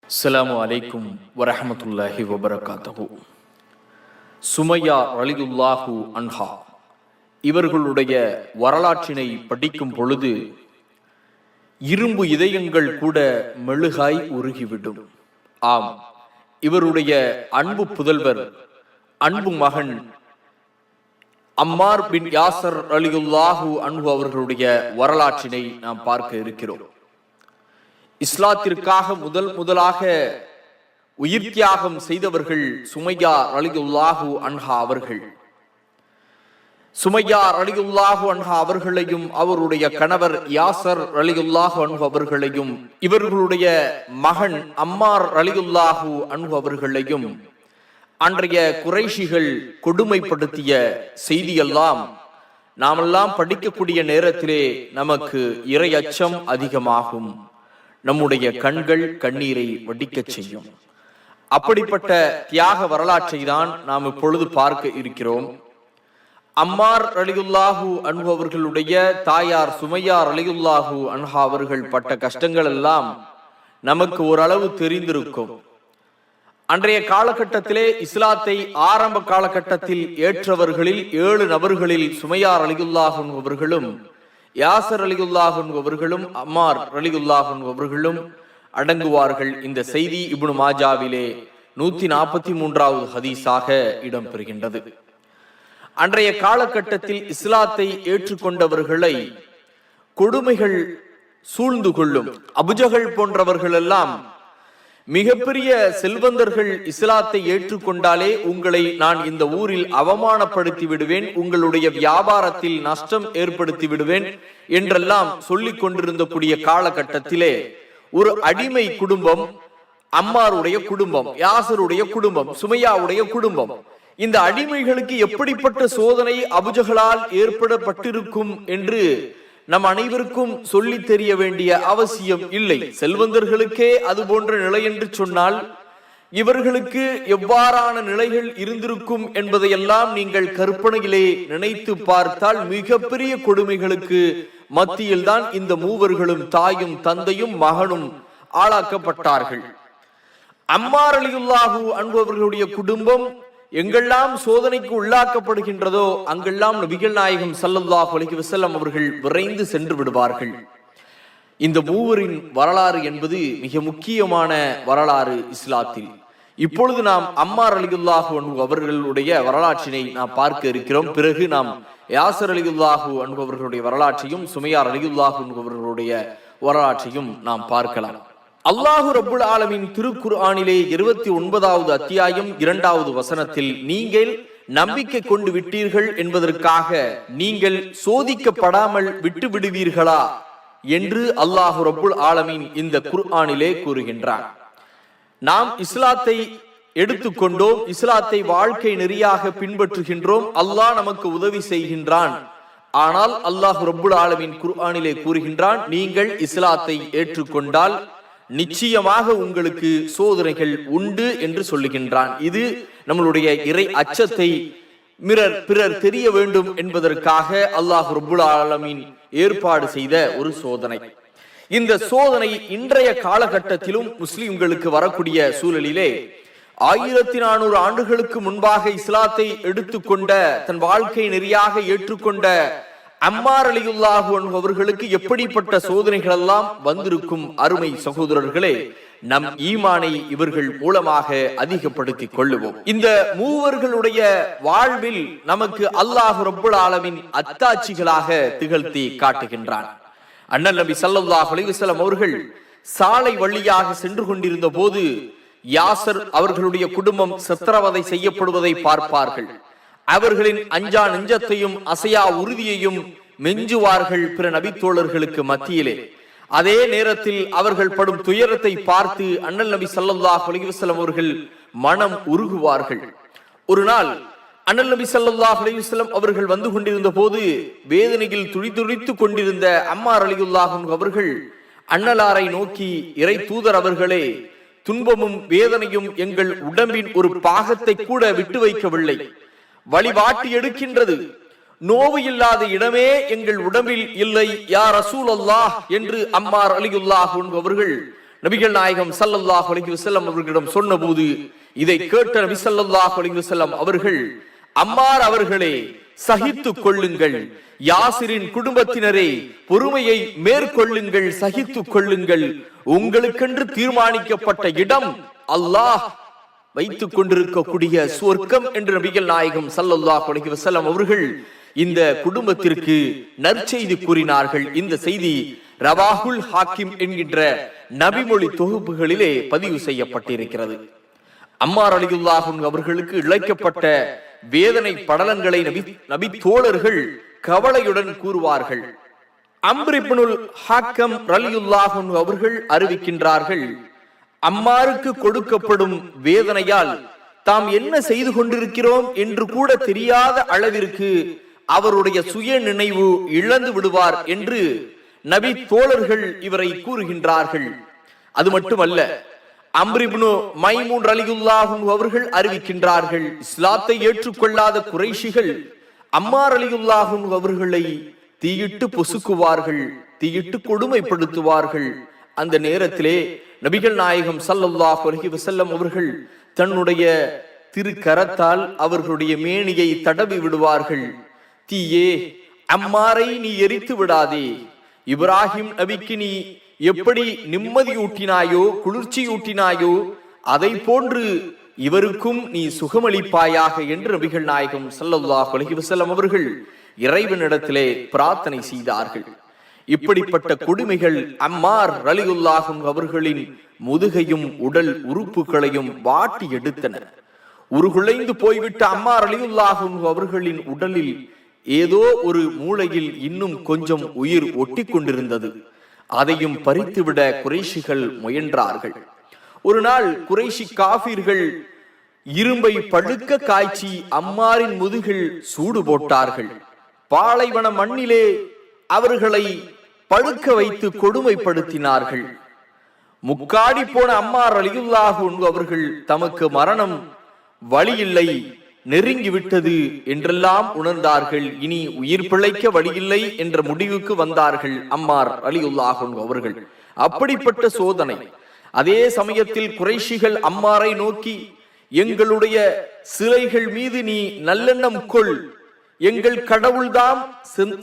அஸ்ஸலாமு அலைக்கும் வரஹ்மத்துல்லாஹி வபரகாத்துஹு. சுமையா ரலியல்லாஹு அன்ஹா இவர்களுடைய வரலாற்றினை படிக்கும் பொழுது இரும்பு இதயங்கள் கூட மெழுகாய் உருகிவிடும். ஆம், இவருடைய அன்பு புதல்வர், அன்பு மகன் அம்மார் பின் யாசர் ரலியல்லாஹு அன்ஹு அவர்களுடைய வரலாற்றினை நாம் பார்க்க இருக்கிறோம். இஸ்லாத்திற்காக முதலாக உயிர் தியாகம் செய்தவர்கள் சுமையா ரலியல்லாஹு அன்ஹா அவர்கள். சுமையா ரலியல்லாஹு அன்ஹா அவர்களையும் அவருடைய கணவர் யாசர் ரலியல்லாஹு அன்ஹு அவர்களையும் இவர்களுடைய மகன் அம்மார் ரலியல்லாஹு அன்ஹு அவர்களையும் அன்றைய குறைஷிகள் கொடுமைப்படுத்திய செய்தியெல்லாம் நாமெல்லாம் படிக்கக்கூடிய நேரத்திலே நமக்கு இறை அச்சம் அதிகமாகும். நம்முடைய கண்கள் கண்ணீரை வடிக்கச் செய்யும். அப்படிப்பட்ட தியாக வரலாற்றை தான் நாம் இப்பொழுது பார்க்க இருக்கிறோம். அம்மார் ரலியல்லாஹு அன்ஹு அவர்களுடைய தாயார் சுமையா ரலியல்லாஹு அன்ஹா அவர்கள் பட்ட கஷ்டங்கள் எல்லாம் நமக்கு ஓரளவு தெரிந்திருக்கும். அன்றைய காலகட்டத்திலே இஸ்லாத்தை ஆரம்ப காலகட்டத்தில் ஏற்றவர்களில் 7 நபர்களில் சுமையா ரலியல்லாஹு அன்ஹு அவர்களும், யாசர் ரலியல்லாஹு அன்ஹு அவர்களும், அம்மார் ரலியல்லாஹு அன்ஹு அவர்களும் அடங்குவார்கள். இந்த செய்தி இப்னு மாஜாவிலே 143வது ஹதீஸாக இடம்பெறுகின்றது. அன்றைய காலகட்டத்தில் இஸ்லாத்தை ஏற்றுக்கொண்டவர்களை கொடுமைகள் சூழ்ந்து கொள்ளும். அபுஜஹல் போன்றவர்கள் எல்லாம் மிகப்பெரிய செல்வந்தர்கள் இஸ்லாத்தை ஏற்றுக்கொண்டாலே உங்களை நான் இந்த ஊரில் அவமானப்படுத்தி விடுவேன், உங்களுடைய வியாபாரத்தில் நஷ்டம் ஏற்படுத்தி விடுவேன் என்றெல்லாம் சொல்லிக் கொண்டிருந்தக்கூடிய காலகட்டத்திலே ஒரு அடிமை குடும்பம், அம்மாருடைய குடும்பம், யாசருடைய குடும்பம், சுமையாவுடைய குடும்பம், இந்த அடிமைகளுக்கு எப்படிப்பட்ட சோதனை அபுஜஹலால் ஏற்படப்பட்டிருக்கும் என்று நம் அனைவருக்கும் சொல்லி தெரிய வேண்டிய அவசியம் இல்லை. செல்வந்தர்களுக்கே அது போன்ற நிலை என்று சொன்னால் இவர்களுக்கு எவ்வாறான நிலைகள் இருந்திருக்கும் என்பதையெல்லாம் நீங்கள் கற்பனையிலே நினைத்து பார்த்தால் மிகப்பெரிய கொடுமைகளுக்கு மத்தியில் தான் இந்த மூவர்களும், தாயும் தந்தையும் மகனும் ஆளாக்கப்பட்டார்கள். அம்மார் ரலியல்லாஹு அன்ஹு அவர்களுடைய குடும்பம் எங்கெல்லாம் சோதனைக்கு உள்ளாக்கப்படுகின்றதோ அங்கெல்லாம் நபிகள் நாயகம் ஸல்லல்லாஹு அலைஹி வஸல்லம் அவர்கள் விரைந்து சென்று விடுவார்கள். இந்த மூவரின் வரலாறு என்பது மிக முக்கியமான வரலாறு இஸ்லாத்தில். இப்பொழுது நாம் அம்மார் ரலியல்லாஹு அன்ஹு அவர்களுடைய வரலாற்றினை நாம் பார்க்க இருக்கிறோம். பிறகு நாம் யாசர் ரலியல்லாஹு அன்ஹு அவர்களுடைய வரலாற்றையும் சுமையா ரலியல்லாஹு அன்ஹு அவர்களுடைய வரலாற்றையும் நாம் பார்க்கலாம். அல்லாஹு ரப்புல் ஆலமீன் திருக்குர்ஆனிலே 29வது அத்தியாயம் 2வது வசனத்தில், நீங்கள் நம்பிக்கை கொண்டு விட்டீர்கள் என்பதற்காக நீங்கள் சோதிக்கப்படாமல் விட்டு விடுவீர்களா என்று அல்லாஹு ரப்புல் ஆலமீன் இந்த குர்ஆனிலே கூறுகின்றார். நாம் இஸ்லாத்தை எடுத்துக்கொண்டோம், இஸ்லாத்தை வாழ்க்கை நெறியாக பின்பற்றுகின்றோம், அல்லாஹ் நமக்கு உதவி செய்கின்றான். ஆனால் அல்லாஹு ரப்புல் ஆலமீன் குர்ஆனிலே கூறுகின்றான், நீங்கள் இஸ்லாத்தை ஏற்றுக்கொண்டால் நிச்சயமாக உங்களுக்கு சோதனைகள் உண்டு என்று சொல்லுகின்றான். இது நம்மளுடைய இறை அச்சத்தை பிறர் தெரிய வேண்டும் என்பதற்காக அல்லாஹ் ரப்புல் ஆலமீன் ஏற்பாடு செய்த ஒரு சோதனை. இந்த சோதனை இன்றைய காலகட்டத்திலும் முஸ்லிம்களுக்கு வரக்கூடிய சூழலிலே 1400 ஆண்டுகளுக்கு முன்பாக இஸ்லாத்தை எடுத்துக்கொண்ட, தன் வாழ்க்கை நெறியாக ஏற்றுக்கொண்ட அம்மார் ரலியல்லாஹு அன்ஹு அவர்களுக்கு எப்படிப்பட்ட சோதனைகள் எல்லாம் வந்திருக்கும். அருமை சகோதரர்களே, நம் ஈமானை இவர்கள் மூலமாக அதிகப்படுத்திக் கொள்ளுவோம். இந்த மூவர்களுடைய வாழ்வில் நமக்கு அல்லாஹ் ரப்புல் ஆலமீன் அத்தாட்சிகளாக திகழ்த்தி காட்டுகின்றான். அண்ணல் நபி ஸல்லல்லாஹு அலைஹி வஸல்லம் அவர்கள் சாலை வழியாக சென்று கொண்டிருந்த போது யாசர் அவர்களுடைய குடும்பம் சித்திரவதை செய்யப்படுவதை பார்ப்பார்கள். அவர்களின் அஞ்சா நெஞ்சத்தையும் அசையா உறுதியையும் மெஞ்சுவார்கள் பிற நபித்தோழர்களுக்கு மத்தியிலே. அதே நேரத்தில் அவர்கள் படும் துயரத்தை பார்த்து அண்ணல் நபி ஸல்லல்லாஹு அலைஹி வஸல்லம் அவர்கள் மனம் உருகுவார்கள். ஒரு நாள் அண்ணல் நபி ஸல்லல்லாஹு அலைஹி வஸல்லம் அவர்கள் வந்து கொண்டிருந்த போது வேதனையில் துடிதுடித்துக் கொண்டிருந்த அம்மார் ரலியல்லாஹு அன்ஹு அவர்கள் அண்ணலாரை நோக்கி, இறை தூதர் அவர்களே, துன்பமும் வேதனையும் எங்கள் உடம்பின் ஒரு பாகத்தை கூட விட்டு வைக்கவில்லை, வழிபாட்டி எடுக்கின்றது. நோவு இல்லாத இடமே எங்கள் உடம்பில் இல்லை யா ரசூலல்லாஹ் என்று அம்மார் ரலியல்லாஹு அன்ஹு அவர்கள் நபிகள் நாயகம் ஸல்லல்லாஹு அலைஹி வஸல்லம் அவர்களிடம் சொன்னபோது இதை கேட்ட நபி ஸல்லல்லாஹு அலைஹி வஸல்லம் அவர்கள், அம்மார் அவர்களே, சகித்துக் கொள்ளுங்கள், யாசிரின் குடும்பத்தினரே பொறுமையை மேற்கொள்ளுங்கள், சகித்துக் கொள்ளுங்கள், உங்களுக்கென்று தீர்மானிக்கப்பட்ட இடம் அல்லாஹ் வைத்துக் கொண்டிருக்கக்கூடிய சுவர்க்கம் என்று நபிகள் நாயகம் ஸல்லல்லாஹு அலைஹி வஸல்லம் அவர்கள் இந்த குடும்பத்திற்கு நற்செய்தி கூறினார்கள். இந்த செய்தி ரவாஹுல் ஹாக்கிம் என்கின்ற நபிமொழி தொகுப்புகளிலே பதிவு செய்யப்பட்டிருக்கிறது. அம்மார் ரலியல்லாஹு அன்ஹு அவர்களுக்கு இழைக்கப்பட்ட வேதனை படலங்களை நபி தோழர்கள் கவலையுடன் கூறுவார்கள். அம்ர் இப்னுல் ஹாக்கம் ரலியல்லாஹு அன்ஹு அவர்கள் அறிவிக்கின்றார்கள், அம்மாருக்கு கொடுக்கப்படும் வேதனையால் தாம் என்ன செய்து கொண்டிருக்கிறோம் என்று கூட தெரியாத அளவிற்கு அவருடைய சுய நினைவு இழந்து விடுவார் என்று நபி தோழர்கள் இவரை கூறுகின்றார்கள். அது மட்டுமல்ல, அம்ர் இப்னு மைமூன் ரலியல்லாஹு அன்ஹு அவர்கள் அறிவிக்கின்றார்கள், இஸ்லாத்தை ஏற்றுக்கொள்ளாத குறைஷிகள் அம்மார் ரலியல்லாஹு அன்ஹு அவர்களை தீயிட்டு பொசுக்குவார்கள், தீயிட்டு கொடுமைப்படுத்துவார்கள். அந்த நேரத்திலே நபிகள் நாயகம் ஸல்லல்லாஹு அலைஹி வஸல்லம் அவர்கள் தன்னுடைய திருக்கரத்தால் அவர்களுடைய மேனியை தடவி விடுவார்கள். தீயே, அம்மாரை நீ எரித்து விடாதே, இப்ராஹிம் நபிக்கு நீ எப்படி நிம்மதியூட்டினாயோ குளிர்ச்சியூட்டினாயோ அதை போன்று இவருக்கும் நீ சுகமளிப்பாயாக என்று நபிகள் நாயகம் ஸல்லல்லாஹு அலைஹி வஸல்லம் அவர்கள் இறைவனிடத்திலே பிரார்த்தனை செய்தார்கள். இப்படிப்பட்ட கொடுமைகள் அம்மார் ரலியல்லாஹு அன்ஹு அவர்களின் முதுகையும் உடல் உறுப்புகளையும் வாட்டி எடுத்தன. உருகுலைந்து போய்விட்ட அம்மார் ரலியல்லாஹு அன்ஹு அவர்களின் உடலில் ஏதோ ஒரு மூளையில் இன்னும் கொஞ்சம் உயிர் ஒட்டி கொண்டிருந்தது. அதையும் பறித்துவிட குறைஷிகள் முயன்றார்கள். ஒரு நாள் குறைஷி காஃபிர்கள் இரும்பை பழுக்க காய்ச்சி அம்மாரின் முதுகில் சூடு போட்டார்கள். பாலைவன மண்ணிலே அவர்களை பழுக்க வைத்து கொடுமைப்படுத்தினார்கள். முக்காடி போன அம்மார் ரலியல்லாஹு அன்ஹு அவர்கள் தமக்கு மரணம் வழியில்லை, நெருங்கிவிட்டது என்றெல்லாம் உணர்ந்தார்கள். இனி உயிர் பிழைக்க வழியில்லை என்ற முடிவுக்கு வந்தார்கள் அம்மார் ரலியல்லாஹு அன்ஹு அவர்கள். அப்படிப்பட்ட சோதனை. அதே சமயத்தில் குறைஷிகள் அம்மாரை நோக்கி, எங்களுடைய சிலைகள் மீது நீ நல்லெண்ணம் கொள், எங்கள் கடவுள்தாம்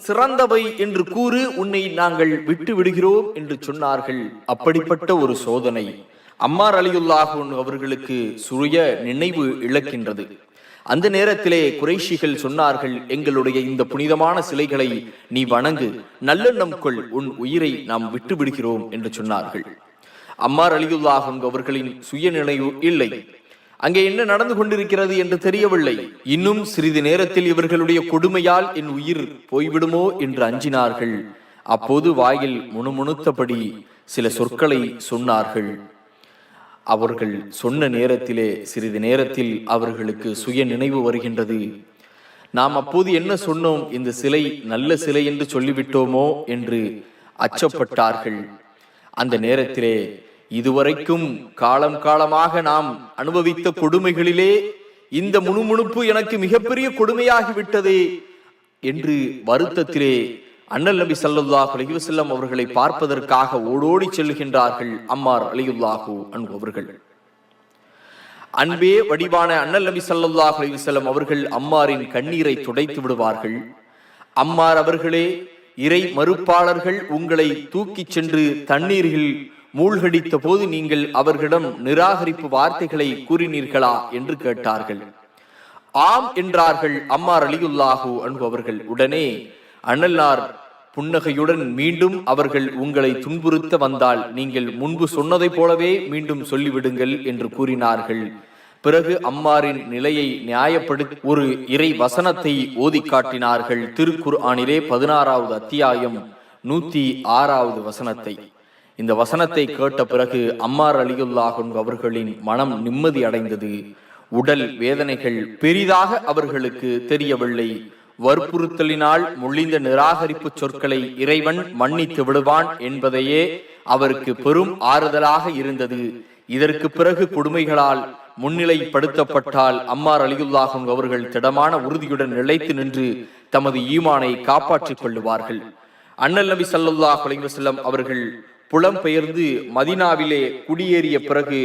சிறந்தவை என்று கூறு, உன்னை நாங்கள் விட்டு விடுகிறோம் என்று சொன்னார்கள். அப்படிப்பட்ட ஒரு சோதனை அம்மார் ரலியல்லாஹு அன்ஹு அவர்களுக்கு சுய நினைவு இழக்கின்றது. அந்த நேரத்திலே குறைஷிகள் சொன்னார்கள், எங்களுடைய இந்த புனிதமான சிலைகளை நீ வணங்கு, நல்லெண்ணம் கொள், உன் உயிரை நாம் விட்டு விடுகிறோம் என்று சொன்னார்கள். அம்மார் ரலியல்லாஹு அன்ஹு அவர்களின் சுய நினைவு இல்லை. அங்கே என்ன நடந்து கொண்டிருக்கிறது என்று தெரியவில்லை. இன்னும் சிறிது நேரத்தில் இவர்களுடைய கொடுமையால் என் உயிர் போய்விடுமோ என்று அஞ்சினார்கள். அப்போது வாயில் முணுமுணுத்தபடி சில சொற்களை சொன்னார்கள். அவர்கள் சொன்ன நேரத்திலே சிறிது நேரத்தில் அவர்களுக்கு சுய நினைவு வருகின்றது. நாம் அப்போது என்ன சொன்னோம், இந்த சிலை நல்ல சிலை என்று சொல்லிவிட்டோமோ என்று அச்சப்பட்டார்கள். அந்த நேரத்திலே இதுவரைக்கும் காலம் காலமாக நாம் அனுபவித்த கொடுமைகளிலே இந்த முணுமுணுப்பு எனக்கு மிகப்பெரிய கொடுமையாகிவிட்டதே என்று வருத்தத்திலே அண்ணல் நபி ஸல்லல்லாஹு அலைஹி வஸல்லம் அவர்களை பார்ப்பதற்காக ஓடோடி செல்கின்றார்கள் அம்மார் ரலியல்லாஹு அன்ஹு அவர்கள். அன்பே வடிவான அண்ணல் நபி ஸல்லல்லாஹு அலைஹி வஸல்லம் அவர்கள் அம்மாரின் கண்ணீரை துடைத்து விடுவார்கள். அம்மார் அவர்களே, இறை மறுப்பாளர்கள் உங்களை தூக்கிச் சென்று தண்ணீரில் மூழ்கடித்த போது நீங்கள் அவர்களிடம் நிராகரிப்பு வார்த்தைகளை கூறினீர்களா என்று கேட்டார்கள். ஆம் என்றார்கள் அம்மார் ரலியல்லாஹு அன்ஹு அவர்கள். உடனே அண்ணலார் புன்னகையுடன், மீண்டும் அவர்கள் உங்களை துன்புறுத்த வந்தால் நீங்கள் முன்பு சொன்னதை போலவே மீண்டும் சொல்லிவிடுங்கள் என்று கூறினார்கள். பிறகு அம்மாரின் நிலையை நியாயப்படுத்தி ஒரு இறை வசனத்தை ஓதி காட்டினார்கள். திருக்குர்ஆனிலே 16வது அத்தியாயம் 106வது வசனத்தை. இந்த வசனத்தை கேட்ட பிறகு அம்மார் ரலியல்லாஹு அன்ஹு அவர்களின் மனம் நிம்மதி அடைந்தது. உடல் வேதனைகள் பெரிதாக அவர்களுக்கு தெரியவில்லை. வற்புறுத்தலினால் மொழிந்த நிராகரிப்பு சொற்களை இறைவன் மன்னித்து விடுவான் என்பதையே அவருக்கு பெரும் ஆறுதலாக இருந்தது. இதற்கு பிறகு கொடுமைகளால் முன்னிலைப்படுத்தப்பட்டால் அம்மார் ரலியல்லாஹு அன்ஹு அவர்கள் திடமான உறுதியுடன் நிலைத்து நின்று தமது ஈமானை காப்பாற்றிக் கொள்ளுவார்கள். அண்ணல் நபி ஸல்லல்லாஹு அலைஹி வஸல்லம் அவர்கள் புலம்பெயர்ந்து மதீனாவிலே குடியேறிய பிறகு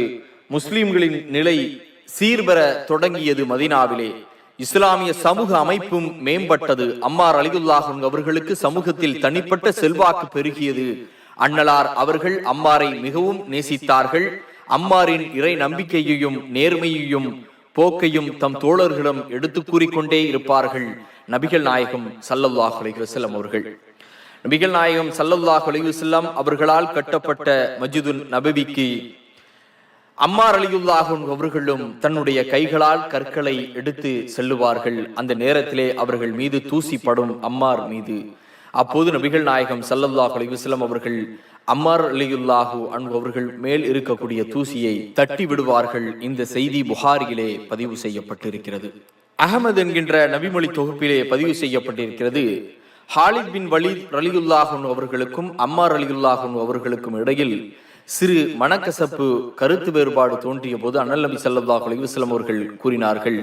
முஸ்லிம்களின் நிலை சீர்பெற தொடங்கியது. மதீனாவிலே இஸ்லாமிய சமூக அமைப்பும் மேம்பட்டது. அம்மார் ரலியல்லாஹு அன்ஹு அவர்களுக்கு சமூகத்தில் தனிப்பட்ட செல்வாக்கு பெருகியது. அண்ணலார் அவர்கள் அம்மாரை மிகவும் நேசித்தார்கள். அம்மாரின் இறை நம்பிக்கையையும் நேர்மையையும் போக்கையும் தம் தோழர்களிடம் எடுத்து கூறிக்கொண்டே இருப்பார்கள். நபிகள் நாயகம் ஸல்லல்லாஹு அலைஹி வஸல்லம் அவர்கள் நபிகள் நாயகம் ஸல்லல்லாஹு அலைஹி வஸல்லம் அவர்களால் கட்டப்பட்ட மஸ்ஜிதுன் நபவிக்கு அம்மார் ரலியல்லாஹு அன்ஹு அவர்களும் தன்னுடைய கைகளால் கற்களை எடுத்து செல்லுவார்கள். அந்த நேரத்திலே அவர்கள் மீது தூசி படும் அம்மார் மீது. அப்போது நபிகள் நாயகம் ஸல்லல்லாஹு அலைஹி வஸல்லம் அவர்கள் அம்மார் ரலியல்லாஹு அன்ஹு அவர்கள் மேல் இருக்கக்கூடிய தூசியை தட்டி விடுவார்கள். இந்த செய்தி புகாரியிலே பதிவு செய்யப்பட்டிருக்கிறது. அஹமது என்கின்ற நபிமொழி தொகுப்பிலே பதிவு செய்யப்பட்டிருக்கிறது. ஹாலித் பின் வலீத் ரலியல்லாஹு அன்ஹு அவர்களுக்கும் அம்மார் ரலியல்லாஹு அன்ஹு அவர்களுக்கும் இடையில் சிறு மனக்கசப்பு கருத்து வேறுபாடு தோன்றிய போது அண்ணல் நபி ஸல்லல்லாஹு அலைஹி வஸல்லம் அவர்கள் கூறினார்கள்,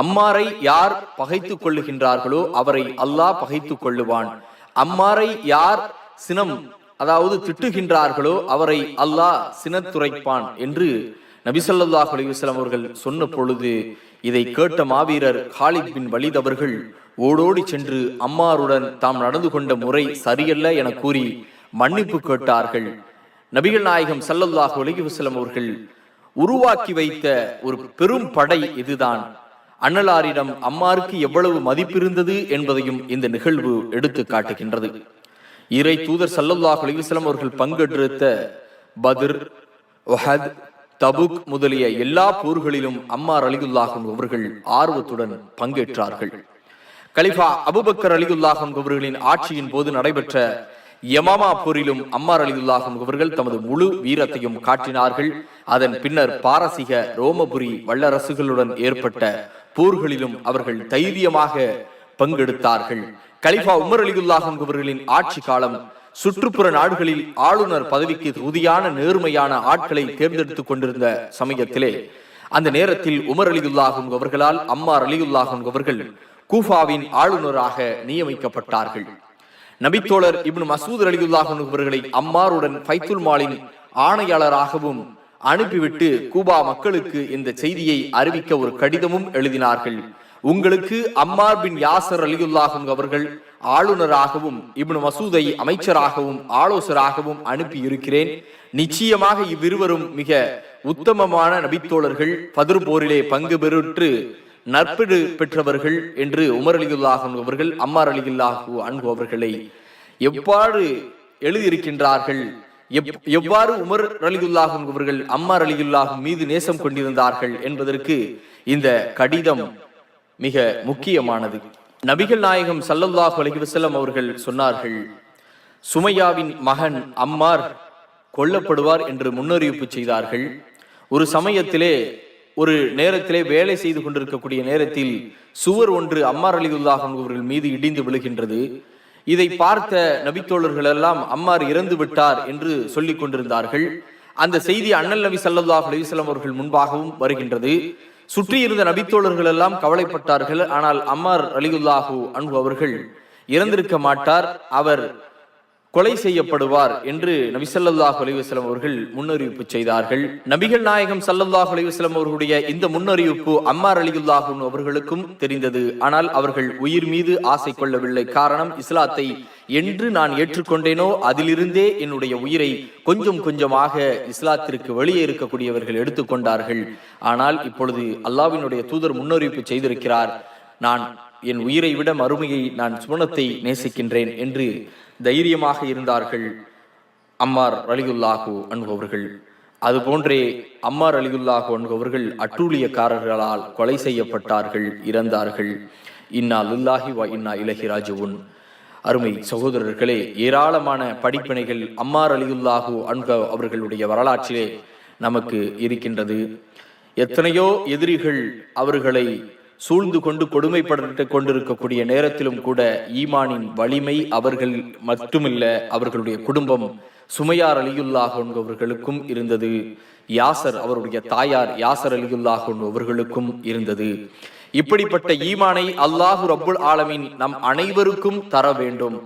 அம்மாரை யார் பகைத்துக் கொள்ளுகின்றார்களோ அவரை அல்லாஹ் பகைத்துக் கொள்ளுவான். அம்மாரை யார் சினம் அதாவது திட்டுகின்றார்களோ அவரை அல்லாஹ் சினத்துரைப்பான் என்று நபி ஸல்லல்லாஹு அலைஹி வஸல்லம் அவர்கள் சொன்ன பொழுது இதை கேட்ட மாவீரர் ஹாலித் பின் வலீத் அவர்கள் ஓடோடி சென்று அம்மாருடன் தாம் நடந்து கொண்ட முறை சரியல்ல என கூறி மன்னிப்பு கேட்டார்கள். நபிகள் நாயகம் ஸல்லல்லாஹு அலைஹி வஸல்லம் அவர்கள் உருவாக்கி வைத்த ஒரு பெரும் படை இதுதான். அண்ணலாரிடம் அம்மாருக்கு எவ்வளவு மதிப்பிருந்தது என்பதையும் இந்த நிகழ்வு எடுத்து காட்டுகின்றது. இறை தூதர் ஸல்லல்லாஹு அலைஹி வஸல்லம் அவர்கள் பங்கெடுத்த பத்ர், உஹத், தபுக் முதலிய எல்லா போர்களிலும் அம்மார் ரலியல்லாஹு அன்ஹு அவர்கள் ஆர்வத்துடன் பங்கேற்றார்கள். கலிஃபா அபூபக்கர் ரலியல்லாஹு அன்ஹு அவர்களின் ஆட்சியின் போது நடைபெற்ற யமாமா போரிலும் அம்மார் ரலியல்லாஹு அன்ஹு அவர்கள் தமது முழு வீரத்தையும் காட்டினார்கள். அதன் பின்னர் பாரசீக ரோமபுரி வல்லரசுகளுடன் ஏற்பட்ட போர்களிலும் அவர்கள் தைரியமாக பங்கெடுத்தார்கள். கலிஃபா உமர் ரலியல்லாஹு அன்ஹு அவர்களின் ஆட்சி காலம் சுற்றுப்புற நாடுகளில் ஆளுநர் பதவிக்கு உறுதியான நேர்மையான ஆட்களை தேர்ந்தெடுத்துக் கொண்டிருந்த சமயத்திலே அந்த நேரத்தில் உமர் ரலியல்லாஹு அன்ஹு அவர்களால் அம்மார் ரலியல்லாஹு அன்ஹு அவர்கள் கூஃபாவின் ஆளுநராக நியமிக்கப்பட்டார்கள். நபித்தோழர் இப்னு மசூத் ரலியல்லாஹு அன்ஹு அவர்களை அம்மாருடன் பைத்துல் மாலின் ஆணையாளராகவும் அனுப்பிவிட்டு கூபா மக்களுக்கு இந்த செய்தியை அறிவிக்க ஒரு கடிதமும் எழுதினார்கள். உங்களுக்கு அம்மார் பின் யாசர் ரலியல்லாஹு அன்ஹு அவர்கள் ஆளுநராகவும் இப்னு மசூதை அமைச்சராகவும் ஆலோசராகவும் அனுப்பி இருக்கிறேன். நிச்சயமாக இவ்விருவரும் மிக உத்தமமான நபித்தோழர்கள், பத்ர் போரிலே பங்கு பெற்று நற்பெடு பெற்றவர்கள் என்று உமர் ரலியல்லாஹு அன்ஹு அவர்கள் அம்மார் ரலியல்லாஹு அன்ஹு அவர்களை எவ்வாறு எழுதியிருக்கின்றார்கள், எவ்வாறு உமர் ரலியல்லாஹு அன்ஹு அவர்கள் அம்மார் ரலியல்லாஹு மீது நேசம் கொண்டிருந்தார்கள் என்பதற்கு இந்த கடிதம் மிக முக்கியமானது. நபிகள் நாயகம் ஸல்லல்லாஹு அலைஹி வஸல்லம் அவர்கள் சொன்னார்கள், சுமையாவின் மகன் அம்மார் கொல்லப்படுவார் என்று முன்னறிவிப்பு செய்தார்கள். ஒரு சமயத்திலே ஒரு நேரத்திலே வேலை செய்து கொண்டிருக்கக்கூடிய நேரத்தில் சுவர் ஒன்று அம்மார் ரலியல்லாஹு அன்ஹு அவர்கள் மீது இடிந்து விழுகின்றது. இதை பார்த்த நபித்தோழர்கள் எல்லாம் அம்மார் இறந்து விட்டார் என்று சொல்லிக் கொண்டிருந்தார்கள். அந்த செய்தி அண்ணல் நபி ஸல்லல்லாஹு அலைஹி வஸல்லம் அவர்கள் முன்பாகவும் வருகின்றது. சுற்றி இருந்த நபித்தோழர்கள் எல்லாம் கவலைப்பட்டார்கள். ஆனால் அம்மார் ரலியல்லாஹு அன்ஹு அவர்கள் இறந்திருக்க மாட்டார், அவர் கொலை செய்யப்படுவார் என்று நபி ஸல்லல்லாஹு அலைஹி வஸல்லம் அவர்கள் முன்னறிவிப்பு செய்தார்கள். நபிகள் நாயகம் ஸல்லல்லாஹு அலைஹி வஸல்லம் அவர்களுடைய இந்த முன்னறிவிப்பு அம்மார் ரலியல்லாஹு அன்ஹு அவர்களுக்கும் தெரிந்தது. ஆனால் அவர்கள் உயிர் மீது ஆசை கொள்ளவில்லை. காரணம், இஸ்லாத்தை என்று நான் ஏற்றுக்கொண்டேனோ அதிலிருந்தே என்னுடைய உயிரை கொஞ்சம் கொஞ்சமாக இஸ்லாத்திற்கு வெளியே இருக்கக்கூடியவர்கள் எடுத்துக்கொண்டார்கள். ஆனால் இப்பொழுது அல்லாஹ்வினுடைய தூதர் முன்னறிவிப்பு செய்திருக்கிறார், நான் என் உயிரை விட மறுமையை, நான் சுவனத்தை நேசிக்கின்றேன் என்று தைரியமாக இருந்தார்கள் அம்மார் ரலியல்லாஹு அன்ஹு அவர்கள். அதுபோன்றே அம்மார் ரலியல்லாஹு அன்ஹு அவர்கள் அட்டூழியக்காரர்களால் கொலை செய்யப்பட்டார்கள், இறந்தார்கள். இன்னா லில்லாஹி வ இன்னா இலைஹி ராஜிஊன். அருமை சகோதரர்களே, ஏராளமான படிப்பினைகள் அம்மார் ரலியல்லாஹு அன்ஹு அவர்களுடைய வரலாற்றிலே நமக்கு இருக்கின்றது. எத்தனையோ எதிரிகள் அவர்களை சூழ்ந்து கொண்டு கொடுமைப்பட்டு கொண்டிருக்கக்கூடிய நேரத்திலும் கூட ஈமானின் வலிமை அவர்கள் மட்டுமில்ல, அவர்களுடைய குடும்பம் சுமையார் ரலியல்லாஹு அன்ஹு அவர்களுக்கும் இருந்தது. யாசர் அவருடைய தாயார் யாசர் ரலியல்லாஹு அன்ஹு அவர்களுக்கும் இருந்தது. இப்படிப்பட்ட ஈமானை அல்லாஹு ரப்புல் ஆலமீன் நம் அனைவருக்கும் தர வேண்டும்.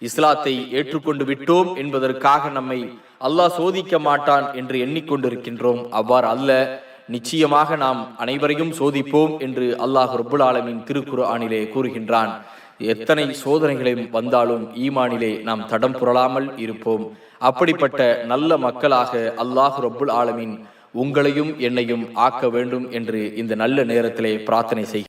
இஸ்லாத்தை ஏற்றுக்கொண்டு விட்டோம் என்பதற்காக நம்மை அல்லாஹ் சோதிக்க மாட்டான் என்று எண்ணிக்கொண்டிருக்கின்றோம். அவ்வாறு அல்ல, நிச்சயமாக நாம் அனைவரையும் சோதிப்போம் என்று அல்லாஹ் ரப்புல் ஆலமீன் திருக்குர்ஆனிலே கூறுகின்றான். எத்தனை சோதனைகளையும் வந்தாலும் ஈமானிலே நாம் தடம் புரளாமல் இருப்போம். அப்படிப்பட்ட நல்ல மக்களாக அல்லாஹ் ரப்புல் ஆலமீன் உங்களையும் என்னையும் ஆக்க வேண்டும் என்று இந்த நல்ல நேரத்திலே பிரார்த்தனை செய்கிறேன்.